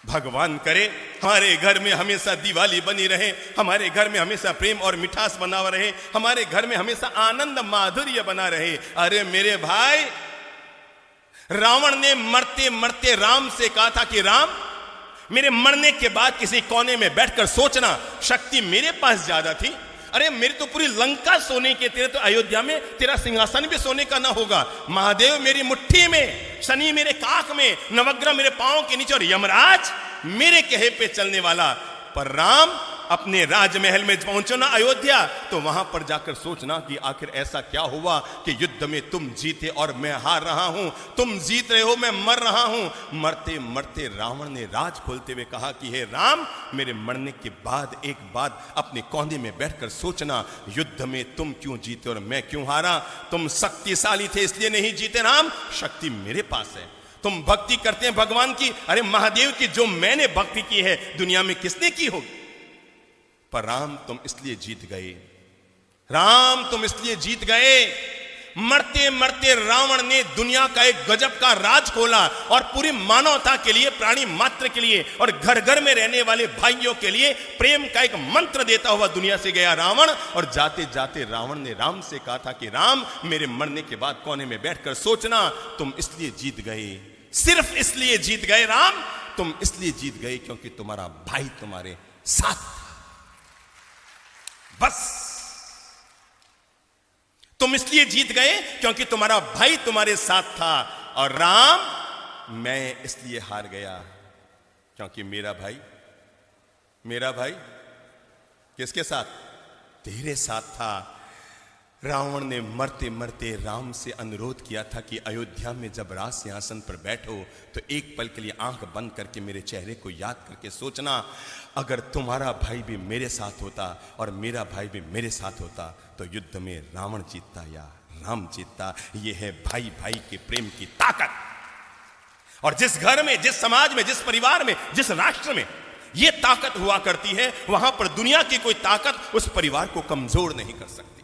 भगवान करे हमारे घर में हमेशा दिवाली बनी रहे, हमारे घर में हमेशा प्रेम और मिठास बना रहे, हमारे घर में हमेशा आनंद माधुर्य बना रहे। अरे मेरे भाई, रावण ने मरते मरते राम से कहा था कि राम, मेरे मरने के बाद किसी कोने में बैठकर सोचना, शक्ति मेरे पास ज्यादा थी। अरे मेरी तो पूरी लंका सोने की, तेरे तो अयोध्या में तेरा सिंहासन भी सोने का ना होगा। महादेव मेरी मुट्ठी में, शनि मेरे काख में, नवग्रह मेरे पांव के नीचे और यमराज मेरे कहे पे चलने वाला। पर राम अपने राजमहल में पहुंचो ना अयोध्या, तो वहां पर जाकर सोचना कि आखिर ऐसा क्या हुआ कि युद्ध में तुम जीते और मैं हार रहा हूं, तुम जीत रहे हो मैं मर रहा हूं। मरते मरते रावण ने राज खोलते हुए कहा कि हे राम, मेरे मरने के बाद एक बात अपने कोने में बैठकर सोचना, युद्ध में तुम क्यों जीते और मैं क्यों हारा। तुम शक्तिशाली थे इसलिए नहीं जीते राम, शक्ति मेरे पास है। तुम भक्ति करते हैं भगवान की, अरे महादेव की जो मैंने भक्ति की है दुनिया में किसने की होगी। पर राम तुम इसलिए जीत गए, राम तुम इसलिए जीत गए। मरते मरते रावण ने दुनिया का एक गजब का राज खोला और पूरी मानवता के लिए, प्राणी मात्र के लिए और घर घर में रहने वाले भाइयों के लिए प्रेम का एक मंत्र देता हुआ दुनिया से गया रावण। और जाते जाते रावण ने राम से कहा था कि राम, मेरे मरने के बाद कोने में बैठकर सोचना, तुम इसलिए जीत गए, सिर्फ इसलिए जीत गए राम, तुम इसलिए जीत गए क्योंकि तुम्हारा भाई तुम्हारे साथ, बस तुम इसलिए जीत गए क्योंकि तुम्हारा भाई तुम्हारे साथ था। और राम, मैं इसलिए हार गया क्योंकि मेरा भाई किसके साथ, तेरे साथ था। रावण ने मरते मरते राम से अनुरोध किया था कि अयोध्या में जब राज सिंहासन पर बैठो तो एक पल के लिए आंख बंद करके मेरे चेहरे को याद करके सोचना, अगर तुम्हारा भाई भी मेरे साथ होता और मेरा भाई भी मेरे साथ होता तो युद्ध में रावण जीतता या राम जीतता। यह है भाई भाई के प्रेम की ताकत। और जिस घर में, जिस समाज में, जिस परिवार में, जिस राष्ट्र में यह ताकत हुआ करती है, वहां पर दुनिया की कोई ताकत उस परिवार को कमजोर नहीं कर सकती।